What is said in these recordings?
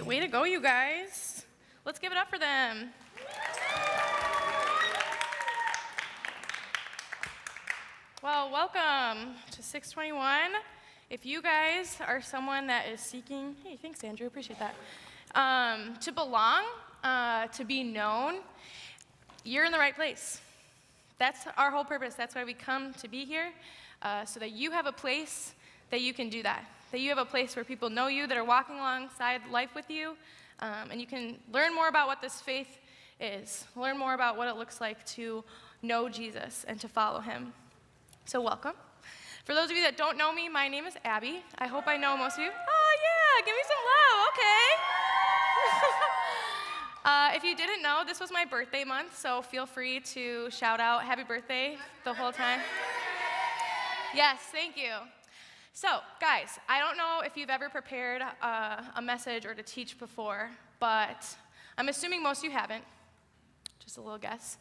right, way to go, you guys. Let's give it up for them. Well, welcome to 621. If you guys are someone that is seeking, hey, thanks, Andrew, appreciate that, to belong, to be known, you're in the right place. That's our whole purpose. That's why we come to be here, so that you have a place that you can do that you have a place where people know you, that are walking alongside life with you, and you can learn more about what this faith is, learn more about what it looks like to know Jesus and to follow him. So welcome. For those of you that don't know me, my name is Abby. I hope I know most of you. Oh yeah, give me some love, okay. If you didn't know, this was my birthday month, so feel free to shout out happy birthday the whole time. Yes, thank you. So, guys, I don't know if you've ever prepared a message or to teach before, but I'm assuming most of you haven't. Just a little guess.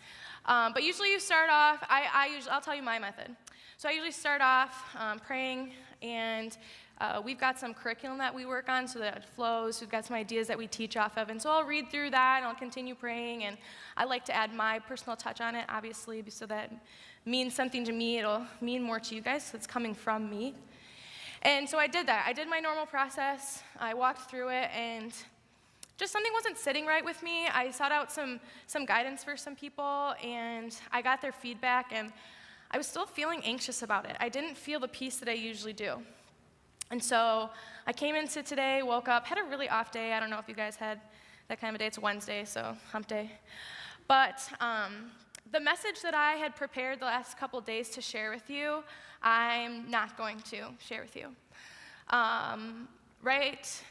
But usually you start off, I'll tell you my method. So I usually start off praying, and we've got some curriculum that we work on so that it flows. We've got some ideas that we teach off of, and so I'll read through that, and I'll continue praying, and I like to add my personal touch on it, obviously, so that it means something to me. It'll mean more to you guys, so it's coming from me. And so I did that. I did my normal process. I walked through it, and just something wasn't sitting right with me. I sought out some guidance for some people, and I got their feedback, and I was still feeling anxious about it. I didn't feel the peace that I usually do. And so I came into today, woke up, had a really off day. I don't know if you guys had that kind of a day. It's Wednesday, so hump day. But the message that I had prepared the last couple days to share with you, I'm not going to share with you. Right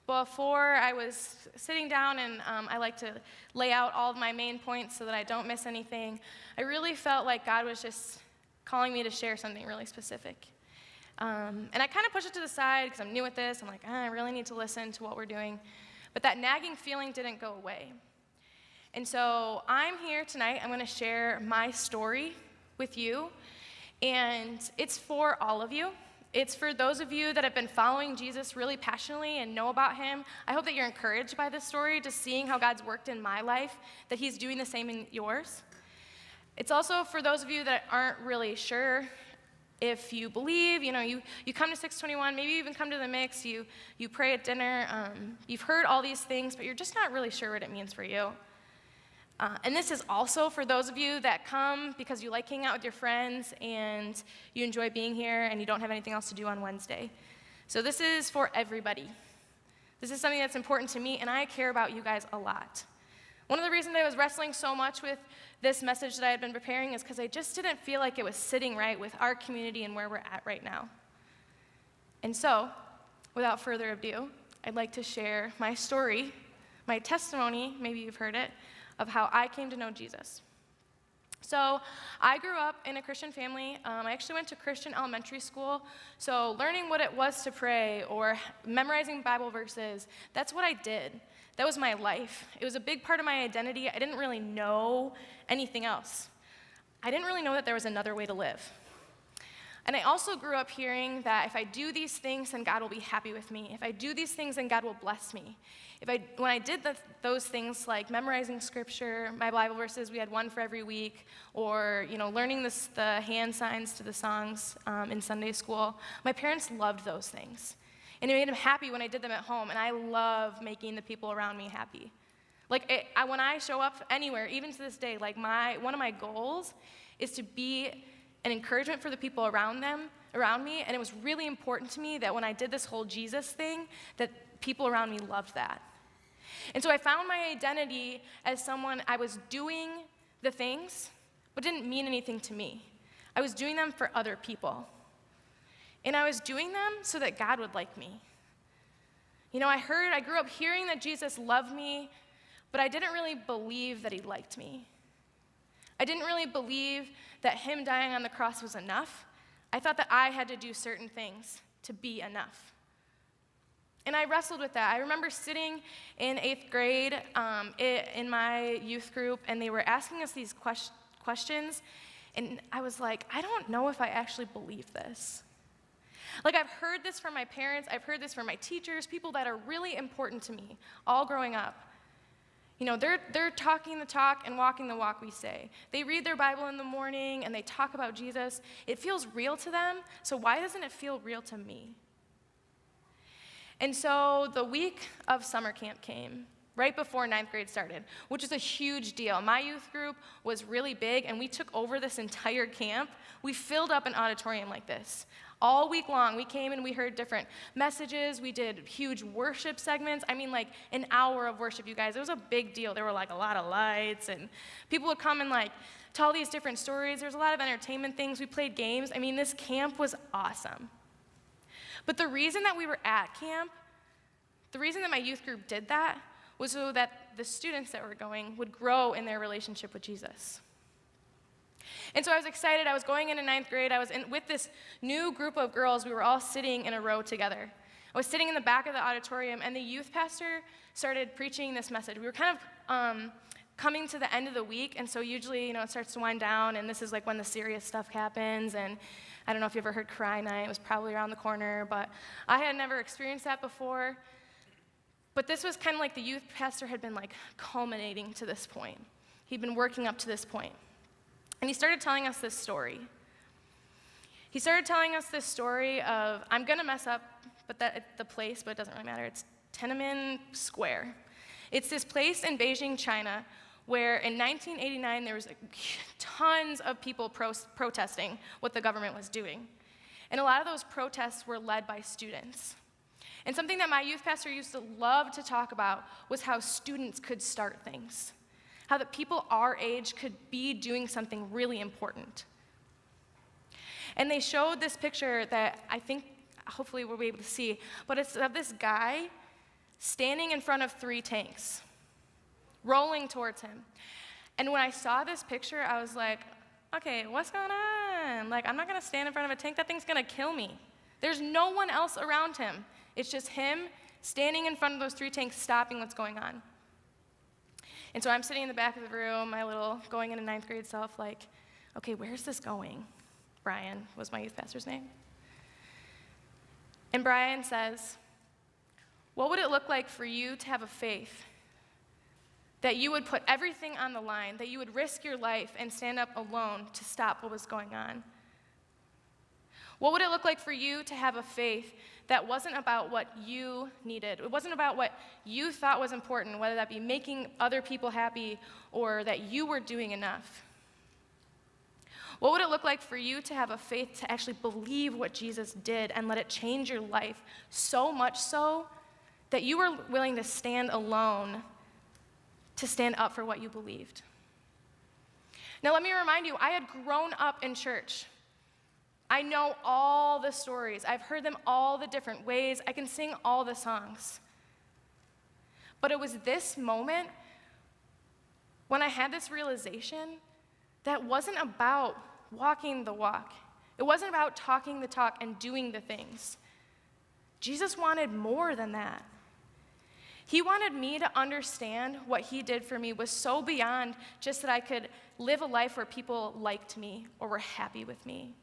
before I was sitting down, and I like to lay out all of my main points so that I don't miss anything, I really felt like God was just calling me to share something really specific. And I kind of pushed it to the side because I'm new at this. I'm like, I really need to listen to what we're doing. But that nagging feeling didn't go away. And so I'm here tonight. I'm going to share my story with you. And it's for all of you. It's for those of you that have been following Jesus really passionately and know about him. I hope that you're encouraged by this story, just seeing how God's worked in my life, that he's doing the same in yours. It's also for those of you that aren't really sure if you believe, you come to 621, maybe you even come to the mix, you pray at dinner, you've heard all these things, but you're just not really sure what it means for you. And this is also for those of you that come because you like hanging out with your friends and you enjoy being here and you don't have anything else to do on Wednesday. So this is for everybody. This is something that's important to me, and I care about you guys a lot. One of the reasons I was wrestling so much with this message that I had been preparing is because I just didn't feel like it was sitting right with our community and where we're at right now. And so, without further ado, I'd like to share my story, my testimony, maybe you've heard it, of how I came to know Jesus. So I grew up in a Christian family. I actually went to Christian elementary school, so learning what it was to pray or memorizing Bible verses, that's what I did. That was my life. It was a big part of my identity. I didn't really know anything else. I didn't really know that there was another way to live. And I also grew up hearing that if I do these things, then God will be happy with me. If I do these things, then God will bless me. When I did those things like memorizing scripture, my Bible verses, we had one for every week, or learning the hand signs to the songs in Sunday school, my parents loved those things. And it made them happy when I did them at home, and I love making the people around me happy. When I show up anywhere, even to this day, one of my goals is to be an encouragement for the people around me, and it was really important to me that when I did this whole Jesus thing, that people around me loved that. And so I found my identity as someone, I was doing the things, but didn't mean anything to me. I was doing them for other people. And I was doing them so that God would like me. I grew up hearing that Jesus loved me, but I didn't really believe that he liked me. I didn't really believe that him dying on the cross was enough. I thought that I had to do certain things to be enough. And I wrestled with that. I remember sitting in 8th grade in my youth group, and they were asking us these questions, and I was like, I don't know if I actually believe this. Like, I've heard this from my parents, I've heard this from my teachers, people that are really important to me, all growing up. You know, they're talking the talk and walking the walk, we say. They read their Bible in the morning and they talk about Jesus. It feels real to them, so why doesn't it feel real to me? And so the week of summer camp came, right before 9th grade started, which is a huge deal. My youth group was really big, and we took over this entire camp. We filled up an auditorium like this. All week long, we came and we heard different messages. We did huge worship segments. I mean, like an hour of worship, you guys. It was a big deal. There were like a lot of lights, and people would come and like tell these different stories. There's a lot of entertainment things. We played games. I mean, this camp was awesome. But the reason that we were at camp, the reason that my youth group did that, was so that the students that were going would grow in their relationship with Jesus. And so I was excited. I was going into 9th grade. I was with this new group of girls. We were all sitting in a row together. I was sitting in the back of the auditorium, and the youth pastor started preaching this message. We were kind of coming to the end of the week, and so usually, you know, it starts to wind down, and this is like when the serious stuff happens. And I don't know if you ever heard Cry Night. It was probably around the corner, but I had never experienced that before. But this was kind of like the youth pastor had been like culminating to this point. He'd been working up to this point. And he started telling us this story. He started telling us this story of, I'm going to mess up the place, but it doesn't really matter. It's Tiananmen Square. It's this place in Beijing, China, where in 1989 there was tons of people protesting what the government was doing. And a lot of those protests were led by students. And something that my youth pastor used to love to talk about was how students could start things. How that people our age could be doing something really important. And they showed this picture that I think hopefully we'll be able to see, but it's of this guy standing in front of 3 tanks, rolling towards him. And when I saw this picture, I was like, okay, what's going on? Like, I'm not gonna stand in front of a tank, that thing's gonna kill me. There's no one else around him. It's just him standing in front of those 3 tanks, stopping what's going on. And so I'm sitting in the back of the room, my little going into 9th grade self, like, okay, where's this going? Brian was my youth pastor's name. And Brian says, what would it look like for you to have a faith that you would put everything on the line, that you would risk your life and stand up alone to stop what was going on? What would it look like for you to have a faith that wasn't about what you needed? It wasn't about what you thought was important, whether that be making other people happy or that you were doing enough. What would it look like for you to have a faith to actually believe what Jesus did and let it change your life so much so that you were willing to stand alone to stand up for what you believed? Now, let me remind you, I had grown up in church. I know all the stories. I've heard them all the different ways. I can sing all the songs. But it was this moment when I had this realization that wasn't about walking the walk. It wasn't about talking the talk and doing the things. Jesus wanted more than that. He wanted me to understand what he did for me was so beyond just that I could live a life where people liked me or were happy with me.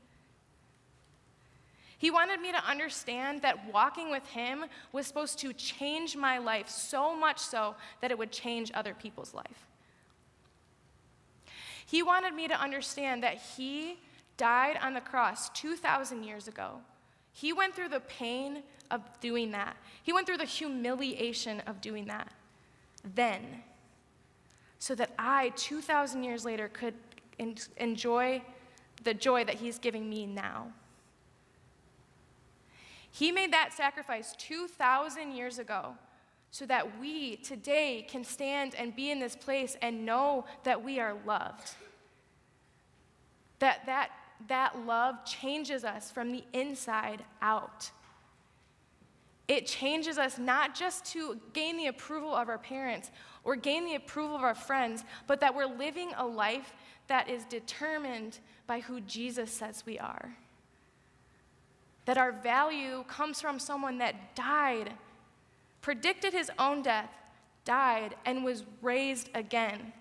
He wanted me to understand that walking with him was supposed to change my life so much so that it would change other people's life. He wanted me to understand that he died on the cross 2,000 years ago. He went through the pain of doing that. He went through the humiliation of doing that then, so that I, 2,000 years later, could enjoy the joy that he's giving me now. He made that sacrifice 2,000 years ago so that we today can stand and be in this place and know that we are loved. That love changes us from the inside out. It changes us not just to gain the approval of our parents or gain the approval of our friends, but that we're living a life that is determined by who Jesus says we are. That our value comes from someone that died, predicted his own death, died, and was raised again.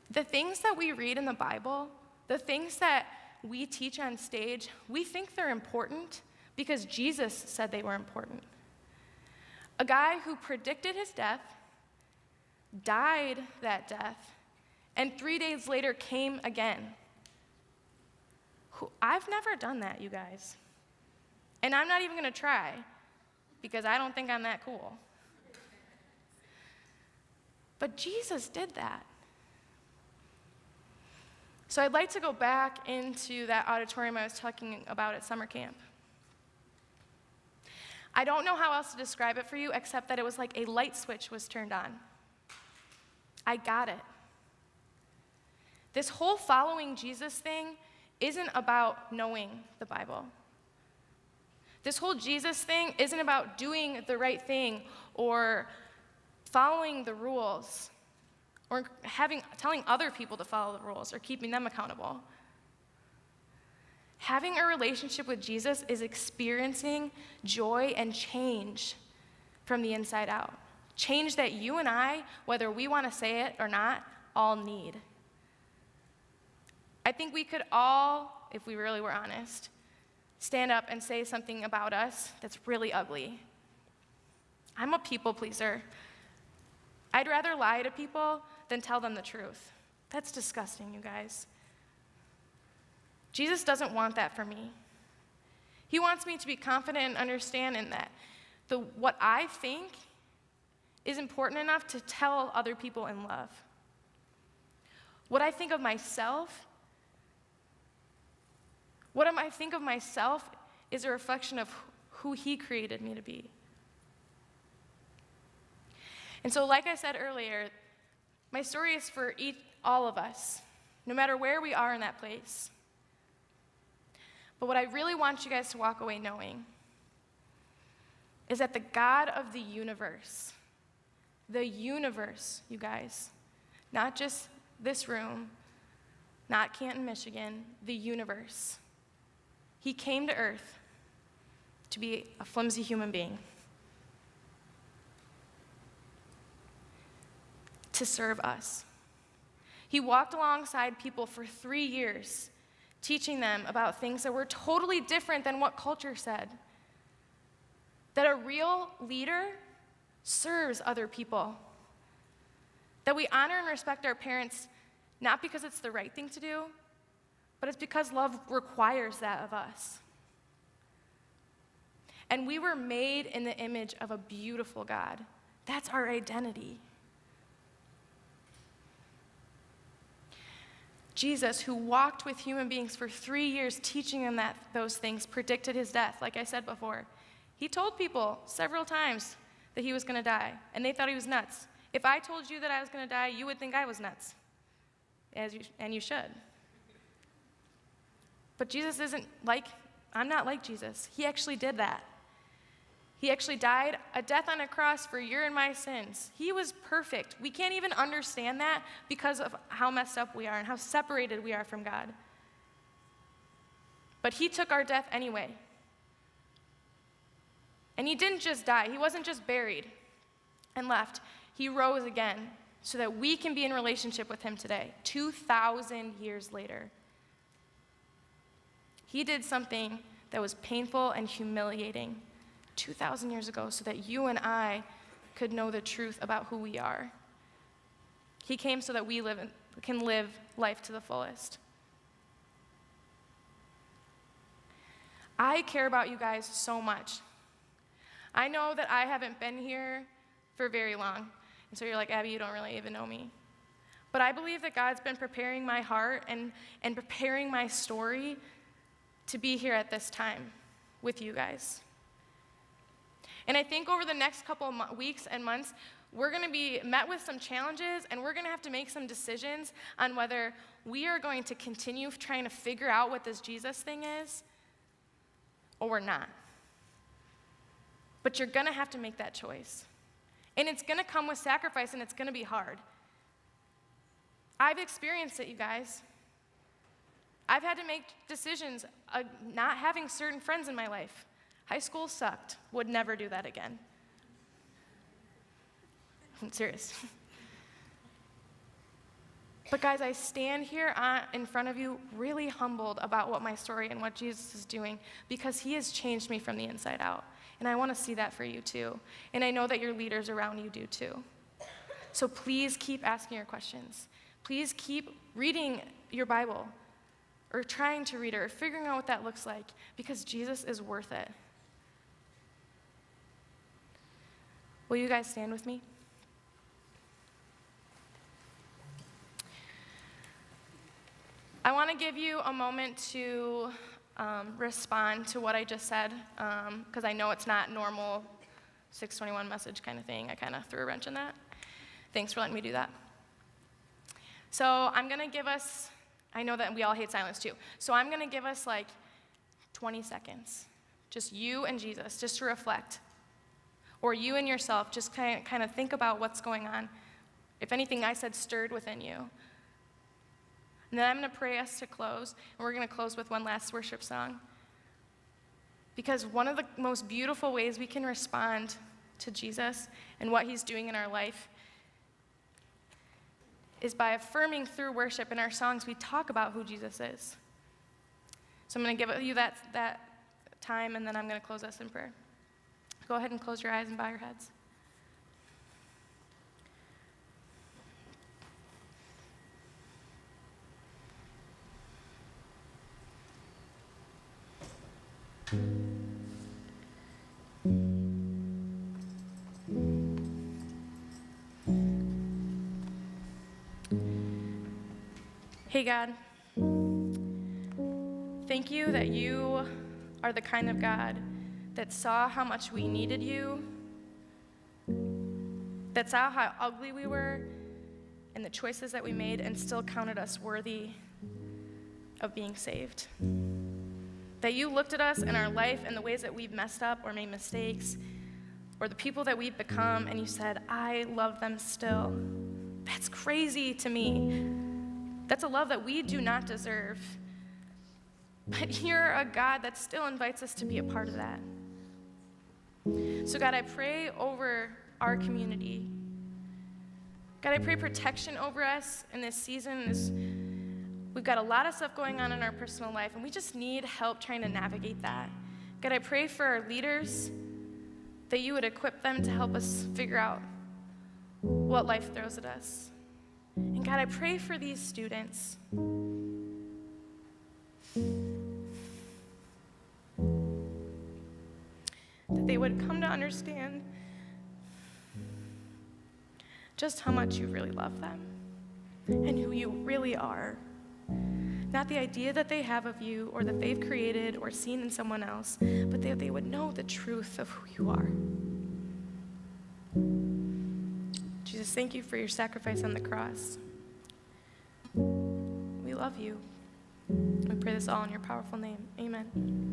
The things that we read in the Bible, the things that we teach on stage, we think they're important because Jesus said they were important. A guy who predicted his death, died that death, and 3 days later came again. I've never done that, you guys. And I'm not even going to try because I don't think I'm that cool. But Jesus did that. So I'd like to go back into that auditorium I was talking about at summer camp. I don't know how else to describe it for you except that it was like a light switch was turned on. I got it. This whole following Jesus thing isn't about knowing the Bible. This whole Jesus thing isn't about doing the right thing or following the rules or telling other people to follow the rules or keeping them accountable. Having a relationship with Jesus is experiencing joy and change from the inside out. Change that you and I, whether we want to say it or not, all need. I think we could all, if we really were honest, stand up and say something about us that's really ugly. I'm a people pleaser. I'd rather lie to people than tell them the truth. That's disgusting, you guys. Jesus doesn't want that for me. He wants me to be confident and understand in that what I think is important enough to tell other people in love. What I think of myself is a reflection of who he created me to be. And so, like I said earlier, my story is for all of us, no matter where we are in that place. But what I really want you guys to walk away knowing is that the God of the universe, you guys, not just this room, not Canton, Michigan, the universe, he came to earth to be a flimsy human being, to serve us. He walked alongside people for 3 years, teaching them about things that were totally different than what culture said. That a real leader serves other people. That we honor and respect our parents, not because it's the right thing to do, but it's because love requires that of us. And we were made in the image of a beautiful God. That's our identity. Jesus, who walked with human beings for 3 years, teaching them those things, predicted his death, like I said before. He told people several times that he was going to die, and they thought he was nuts. If I told you that I was going to die, you would think I was nuts, and you should. But Jesus I'm not like Jesus. He actually did that. He actually died a death on a cross for your and my sins. He was perfect. We can't even understand that because of how messed up we are and how separated we are from God. But he took our death anyway. And he didn't just die. He wasn't just buried and left. He rose again so that we can be in relationship with him today, 2,000 years later. He did something that was painful and humiliating 2,000 years ago so that you and I could know the truth about who we are. He came so that we can live life to the fullest. I care about you guys so much. I know that I haven't been here for very long, and so you're like, Abby, you don't really even know me. But I believe that God's been preparing my heart and preparing my story to be here at this time with you guys. And I think over the next couple of weeks and months, we're going to be met with some challenges, and we're going to have to make some decisions on whether we are going to continue trying to figure out what this Jesus thing is, or we're not. But you're going to have to make that choice. And it's going to come with sacrifice, and it's going to be hard. I've experienced it, you guys. I've had to make decisions, not having certain friends in my life. High school sucked. Would never do that again. I'm serious. But guys, I stand here in front of you really humbled about what my story and what Jesus is doing, because he has changed me from the inside out. And I want to see that for you too. And I know that your leaders around you do too. So please keep asking your questions. Please keep reading your Bible, or trying to read it, or figuring out what that looks like, because Jesus is worth it. Will you guys stand with me? I want to give you a moment to respond to what I just said, because I know it's not normal 621 message kind of thing. I kind of threw a wrench in that. Thanks for letting me do that. So I'm going to give us, I know that we all hate silence too, so I'm going to give us like 20 seconds, just you and Jesus, just to reflect. Or you and yourself, just kind of think about what's going on. If anything I said stirred within you. And then I'm going to pray us to close, and we're going to close with one last worship song. Because one of the most beautiful ways we can respond to Jesus and what he's doing in our life is by affirming through worship. In our songs, we talk about who Jesus is. So I'm going to give you that time, and then I'm going to close us in prayer. Go ahead and close your eyes and bow your heads. Hey God, thank you that you are the kind of God that saw how much we needed you, that saw how ugly we were and the choices that we made, and still counted us worthy of being saved. That you looked at us in our life and the ways that we've messed up or made mistakes, or the people that we've become, and you said, I love them still. That's crazy to me. That's a love that we do not deserve. But you're a God that still invites us to be a part of that. So God, I pray over our community. God, I pray protection over us in this season. We've got a lot of stuff going on in our personal life, and we just need help trying to navigate that. God, I pray for our leaders, that you would equip them to help us figure out what life throws at us. And God, I pray for these students. That they would come to understand just how much you really love them and who you really are. Not the idea that they have of you or that they've created or seen in someone else, but that they would know the truth of who you are. Jesus, thank you for your sacrifice on the cross. We love you. We pray this all in your powerful name. Amen.